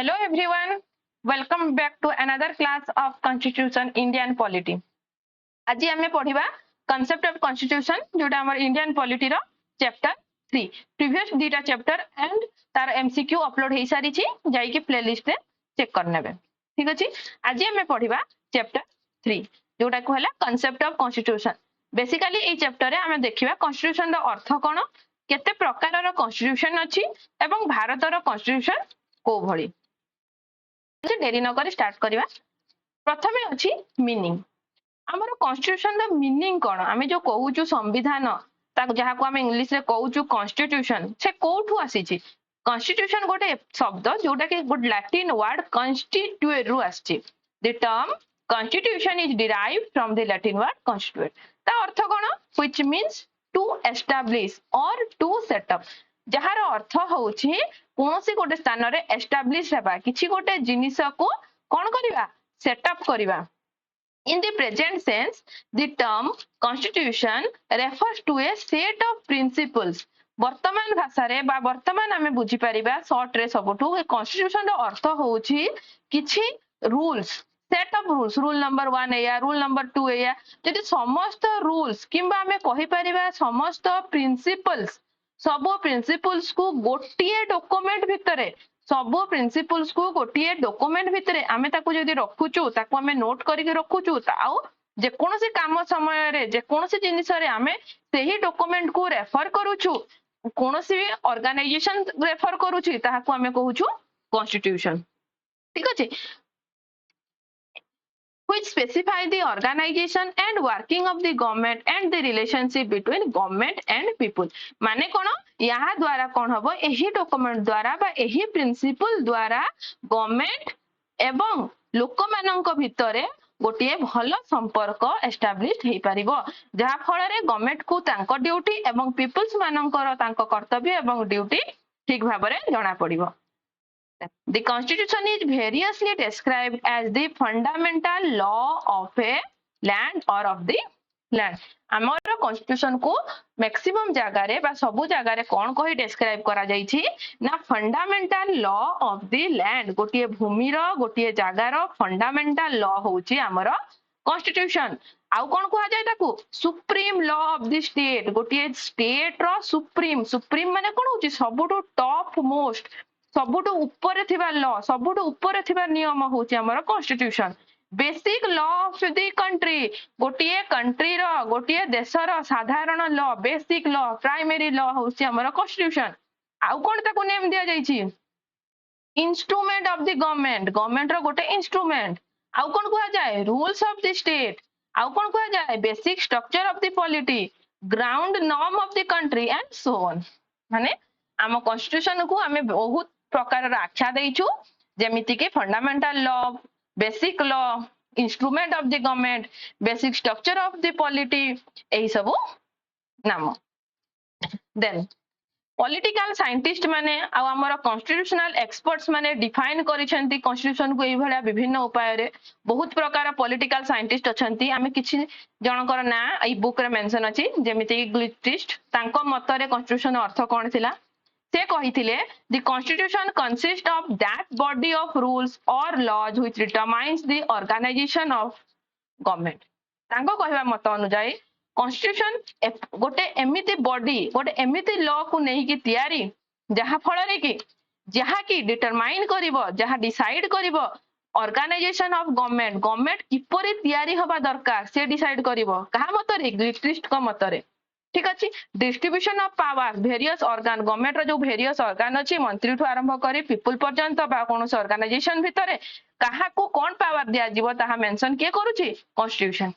Hello everyone, welcome back to another class of Constitution Indian Polity. आज आमे पढ़िबा concept of constitution जोटा हमर Indian Polity row chapter 3. Previous दीटा chapter and तार MCQ upload हेई सारी छी जाई के playlist रे चेक कर नेबे. ठीक अछि. आज आमे पढ़िबा chapter 3 जोटा को हला concept of constitution. Basically A chapter रे आमे देखिबा constitution रो अर्थ कोन, केते प्रकार रो constitution अछि एवं भारत रो constitution को भଳି. डेरी न करी स्टार्ट करिबा. प्रथमे अछि मीनिंग. हमर कॉन्स्टिट्यूशन द मीनिंग कोन, आमे जो कहूचु संविधान ता जहा को आमे इंग्लिश रे कहूचु कॉन्स्टिट्यूशन से कोठु आसी छी. कॉन्स्टिट्यूशन गोटे शब्द जोटा कि गुड लैटिन वर्ड constituere रु आसी. The term constitution is derived from the latin word constituent. ता अर्थ कोन, which means to establish or to set up. जहार अर्थ होउछि कोनोसी गोटे स्थान रे एस्टैब्लिश हेबा, किछि गोटे जिनिस को कोन करिबा, सेटअप करिबा. In the present sense, the term constitution refers to a set of principles. वर्तमान भाषा रे बा वर्तमान आमे बुझी परिबा शॉर्ट रे सबठु कॉन्स्टिट्यूशन रो अर्थ होउछि किछि rules, set of rules. Rule number 1 या रूल नंबर 2 या जदि समस्त रूल्स किंबा आमे कहि परिबा समस्त प्रिंसिपल्स, सब प्रिंसिपल्स को गोटिए डॉक्यूमेंट भितरे, सब प्रिंसिपल्स को गोटिए डॉक्यूमेंट भितरे आमे ताको जदि रखुचु, ताको आमे नोट करिक रखुचु, ताऊ जे कोनोसी काम समय रे जे कोनोसी जिनिस रे आमे सेही डॉक्यूमेंट को रेफर करूचु, कोनोसी भी ऑर्गेनाइजेशन रेफर करूची, ताहाको आमे कहूचु कॉन्स्टिट्यूशन. ठीक अछि. Which specify the organization and working of the government and the relationship between government and people. माने कोन, यहाँ द्वारा कोन हबो, एही डॉक्यूमेंट द्वारा बा एही प्रिंसिपल द्वारा गवर्नमेंट एवं लोकमानंक भितरे गोटिए भलो संपर्क एस्टैब्लिश हेई परिबो, जहा फल रे गवर्नमेंट को तांको ड्यूटी एवं पीपल्स मानंकर तांको कर्तव्य एवं ड्यूटी ठीक भाबरे जणा पड़िबो. The constitution is variously described as the fundamental law of a land or of the land. हमर constitution को maximum जगह रे बा सबु जगह रे कोन कहि describe करा जाई छी ना fundamental law of the land. गोटिए भूमि रो गोटिए जगह रो fundamental law होची हमर constitution. आउ कोन कहै जाय ताकू supreme law of the state. गोटिए स्टेट रो सुप्रीम, सुप्रीम माने कोन होची सबटु टॉप मोस्ट, सबुठु ऊपर थिबा लॉ, सबुठु ऊपर थिबा नियम होची हमर constitution. Basic law of the country, गोटिए कंट्री रो गोटिए देश रो साधारण law, basic law, primary law होची हमर कॉन्स्टिट्यूशन. आउ कोन ताको नेम दिया जाई छी instrument of the government, government रो गोटे इंस्ट्रूमेंट. आउ कोन कहै जाय रूल्स ऑफ द स्टेट. आउ कोन कहै जाय basic structure of the polity, ground norm of the country and so on. माने आम कॉन्स्टिट्यूशन को हमें बहुत प्रकार आख्या देइछु, जेमिति के fundamental law, basic law, instrument of the government, basic structure of the polity, एही सब नाम. देन पॉलिटिकल साइंटिस्ट माने आ हमर कॉन्स्टिट्यूशनल एक्सपर्ट्स माने डिफाइन करिसेंती कॉन्स्टिट्यूशन को एही भलिया विभिन्न उपाय रे. बहुत प्रकार पॉलिटिकल साइंटिस्ट अछंती, आमे किछि जनकर ना ई बुक रे मेंशन अछि, जेमिति कि ग्लिटिस्ट. तांको मतरे कॉन्स्टिट्यूशन अर्थ कोन थिला, से कहिथिले the constitution consists of that body of rules or laws which determines the organization of government. तांको कहबा मत अनुसार constitution गोटे एमिति बॉडी, गोटे एमिति लॉ को नहीं कि तयारी जहा फल रे कि जहा कि डिटरमाइन करिवो, जहा डिसाइड करिवो ऑर्गेनाइजेशन ऑफ गवर्नमेंट, गवर्नमेंट किपरि तयारी होबा दरकार से डिसाइड करिवो. कहा मतरे ग्लिटिस्ट को मतरे. ठीक अछि. Distribution of power, various organ, government रो जो वेरियस ऑर्गन अछि मंत्री ठु आरंभ करी पीपल पर्यंत बा कोनोस ऑर्गेनाइजेशन भितरे काहा को कोन पावर दिया जीवो ताहा मेंशन के करूची कॉन्स्टिट्यूशन.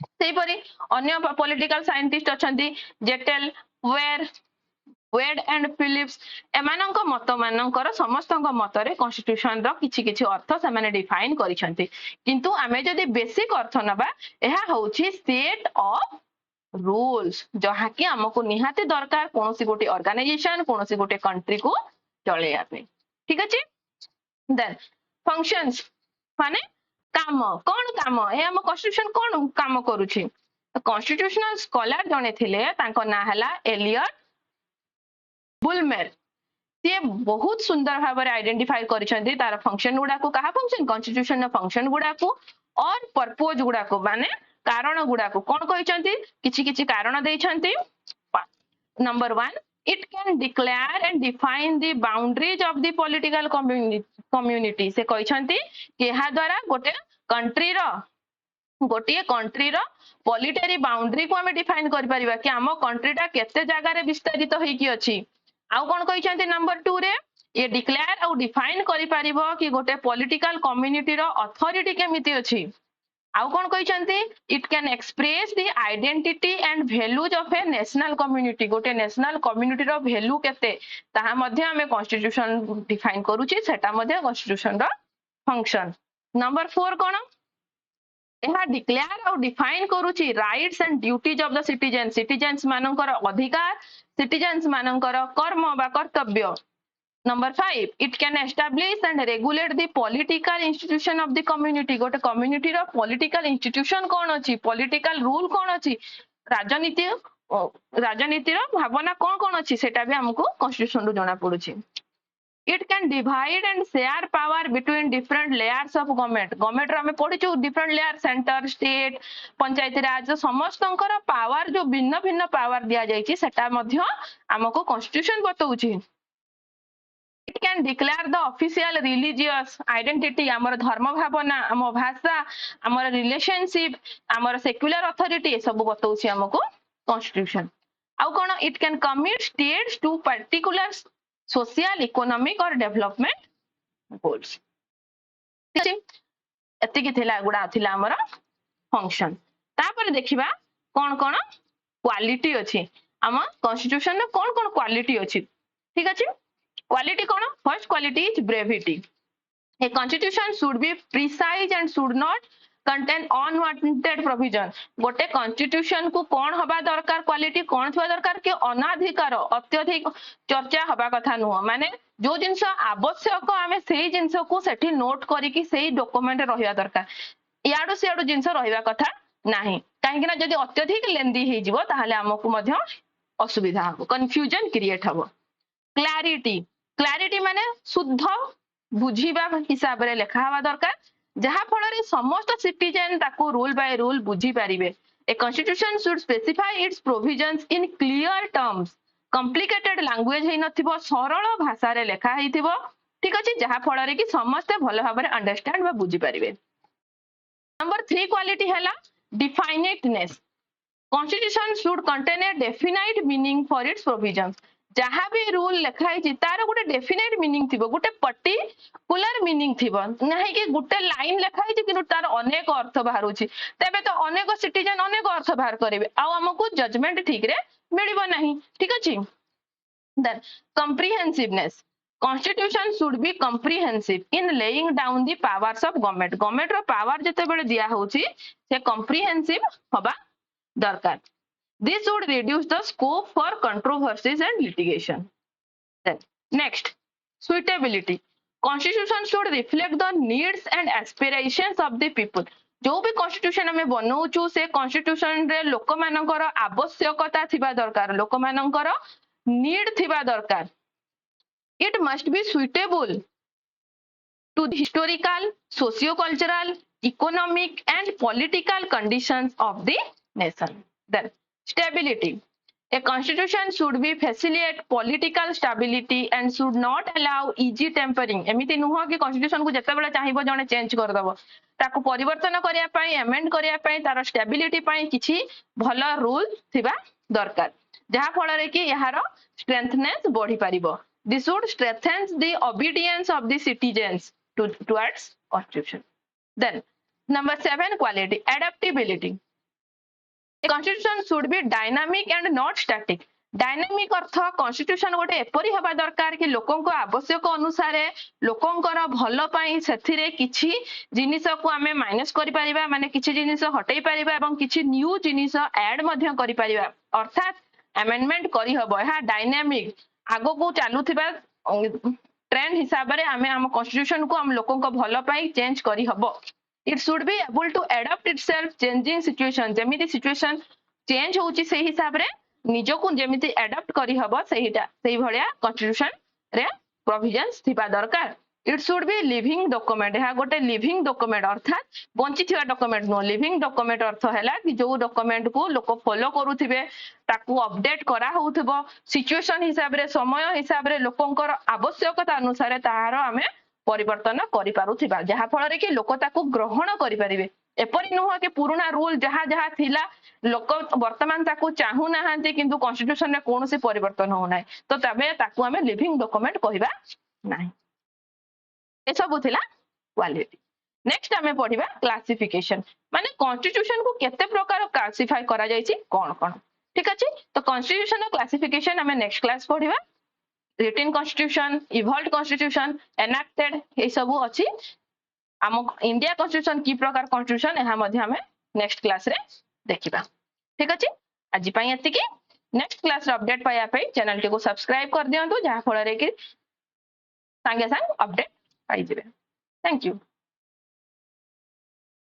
सेही परी अन्य पॉलिटिकल साइंटिस्ट अछंती जेटेल, वेड एंड फिलिप्स. एमानंक मत मानंकर समस्तंक मतरे कॉन्स्टिट्यूशन रो किछि किछि अर्थ से माने डिफाइन करिसंती. किंतु आमे जदी बेसिक अर्थ नबा एहा होउची सेट ऑफ रूल्स, जहा कि हमको निहाते दरकार कोनोसी गोटे ऑर्गेनाइजेशन, कोनोसी गोटे कंट्री को चलेया पे. ठीक अछि. देन फंक्शंस माने काम, कोन काम ए हम कॉन्स्टिट्यूशन कोन काम करूची. कॉन्स्टिट्यूशनल स्कॉलर जने थिले, तांको ना हला एलियट बुलमेर. सी बहुत सुंदर भाव में आइडेंटिफाई करिसेंती तार फंक्शन गुडा को कहा फंक्शन कॉन्स्टिट्यूशन फंक्शन गुडा को और पर्पज गुडा को माने कारण गुडा को कोन कहिसेंती किछि किछि कारण देइछंती number 1 it can declare and define the boundaries of the political community से कहिसेंती कि एहा द्वारा गोटे कंट्री रो पॉलिटरी बाउंड्री को हमें डिफाइन कर परिबा कि हम कंट्रीटा केते जगह रे विस्तारित होई कि अछि आउ कोन कहिसेंती नंबर 2 रे ये डिक्लेयर और डिफाइन करि परिबो कि गोटे पॉलिटिकल कम्युनिटी रो अथॉरिटी केमिति अछि आउ कोन कहिसेंती it can express the identity and values of a national community गोटे नेशनल कम्युनिटी रो वैल्यू केते ताहा मध्ये हमें कॉन्स्टिट्यूशन डिफाइन करूची सेटा मध्ये कॉन्स्टिट्यूशन रो फंक्शन नंबर 4 कोन एहा डिक्लेयर और डिफाइन करूची rights and duties of the citizens मानकर अधिकार सिटीजन्स मानकर कर्म बा कर्तव्य number 5 it can establish and regulate the political institution of the community गोटे कम्युनिटी रो पॉलिटिकल इंस्टीट्यूशन कोन अछि पॉलिटिकल रूल कोन अछि राजनीति रो भावना कोन कोन अछि सेटा भी हमको कॉन्स्टिट्यूशन रो जणा पडुछि it can divide and share power between different layers of government रो हमें पढिछु different layer center state पंचायती राज समस्तंकर पावर जो भिन्न भिन्न पावर दिया जायछि सेटा मध्य हमको constitution बतौछि it can declare the official religious identity हमर धर्म भावना हम भाषा हमर रिलेशनशिप हमर सेक्युलर अथॉरिटी सब बतौछि हमको कॉन्स्टिट्यूशन आउ कोन it can commit states to particular social economic और डेवलपमेंट गोल्स एतिकी थिला गुडा थिला हमर फंक्शन तापर देखिबा कोन कोन क्वालिटी अछि हम कॉन्स्टिट्यूशन में कोन कोन क्वालिटी अछि ठीक अछि quality cone first quality is brevity A constitution should be precise and should not contain unwanted provision गोटे कॉन्स्टिट्यूशन को कोन हबा दरकार क्वालिटी कोन थवा दरकार कि अनाधिकार अत्यधिक चर्चा हबा कथा नुह माने जो जिंस आवश्यक आमे सेही जिंस को सेठी नोट करी कि सेही डॉक्यूमेंट रहिया दरकार याडो सेडो जिंस रहिबा कथा नाही काहे कि ना जदी अत्यधिक लेंदी हे जिवो ताहाले हमकु मध्य असुविधा हो कंफ्यूजन क्रिएट हबो क्लैरिटी माने शुद्ध बुझीबा हिसाब रे लेखा हबा दरकार जहा फଳରେ समस्त सिटीजन ताको रूल बाय रूल बुझी परिबे a constitution should specify its provisions in clear terms complicated language हे नथिबो सरल भाषा रे लेखा हेतिबो ठीक अछि जहा फଳରେ कि समस्त भलो भाबरे अंडरस्टैंड बा बुझी परिबे नंबर 3 क्वालिटी हैला definiteness constitution should contain a definite meaning for its provisions जहाँ भी रूल लिखाई तार गोटे डेफिनेट मीनिंग थी गोटे पर्टिकुलर मीनिंग थी नहीं कि गोटे लाइन लिखाई कि तार अनेक अर्थ बाहर तेबे तो अनेक सिटीजन अनेक अर्थ बाहर करेंगे आमको जजमेंट ठीक रे मिलिबो नहीं ठीक अछि then comprehensiveness constitution should be comprehensive in laying down the powers of government रो पावर जते बेले दिया होची से कॉम्प्रिहेंसिव होबा दरकार This would reduce the scope for controversies and litigation. Then, next, suitability. Constitution should reflect the needs and aspirations of the people. जो भी constitution हमें बनाऊचु से constitution रे लोक मानकर आवश्यकता थिबा दरकार लोक मानकर need थिबा दरकार it must be suitable to the historical, socio-cultural, economic and political conditions of the nation. Then stability. A constitution should be facilitate political stability and should not allow easy tampering. एमिति नुह कि constitution को जते बेला चाहिबो जने change कर दबो ताको परिवर्तन करिया पई अमेंड करिया पई तार स्टेबिलिटी पई किछि भलो रूल थिबा दरकार जहा फळ रे कि यार स्ट्रेंथनेस बढ़ी परिबो this would strengthen the obedience of the citizens towards constitution. Then number 7 quality adaptability. A constitution should be dynamic and not static. Dynamic earth constitution गोटे एपरी हवा दरकार कि लोकों को आवश्यक अनुसार लोकों भल पाई सेथिरे किछि जिनिस को आमे माइनस करि परिबा माने किछि जिनिस हटै परिबा एवं किछि न्यू जिनिस ऐड मध्य करि परिबा अर्थात अमेंडमेंट करि हबो हा डायनामिक आगो को चालुथिबा ट्रेंड हिसाब रे आमे हम कॉन्स्टिट्यूशन को हम लोकों को भल पाई चेंज करि हबो it should be able to adapt itself changing situation जेमिति सिचुएशन चेंज होउची से हिसाब रे निजो को जेमिति अडॉप्ट करी हबो सेहिटा सेही भलिया कॉन्स्टिट्यूशन रे प्रोविजन्स थिबा दरकार it should be living document यह गोटे लिविंग डॉक्यूमेंट अर्थात बंची थिबा डॉक्यूमेंट नो लिविंग डॉक्यूमेंट अर्थ हैला कि जो डॉक्यूमेंट को लोक फॉलो करूथिबे ताकू अपडेट करा होउथबो सिचुएशन हिसाब रे समय हिसाब रे लोकंकर आवश्यकता अनुसार ताहार आमे परिवर्तन करि पारुथिबा जहा फल रे कि लोक ताकू ग्रहण करि परिबे एपरि नुह कि पुराना रूल जहा जहा थिला लोक वर्तमान ताकू चाहू नाहांती किंतु कॉन्स्टिट्यूशन रे कोनोसी परिवर्तन हो नाही तो तबे ताकू आमे लिविंग डॉक्यूमेंट कहिबा नाही ए सब थिला क्वालिटी नेक्स्ट आमे पढिबा क्लासिफिकेशन माने कॉन्स्टिट्यूशन को केते प्रकार क्लासिफाई करा जायछि कोन कोन ठीक अछि तो कॉन्स्टिट्यूशन और क्लासिफिकेशन आमे नेक्स्ट क्लास पढिबा written constitution evolved constitution enacted ए सब अछि आम इंडिया कॉन्स्टिट्यूशन की प्रकार कॉन्स्टिट्यूशन एहा मध्ये हमें नेक्स्ट क्लास रे देखिबा ठीक अछि आज पई एतिकी नेक्स्ट क्लास रे अपडेट पाया पे चैनल टी को सब्सक्राइब कर दियंतु जहा फल रे कि संगे संग अपडेट पाई जेबे थैंक यू।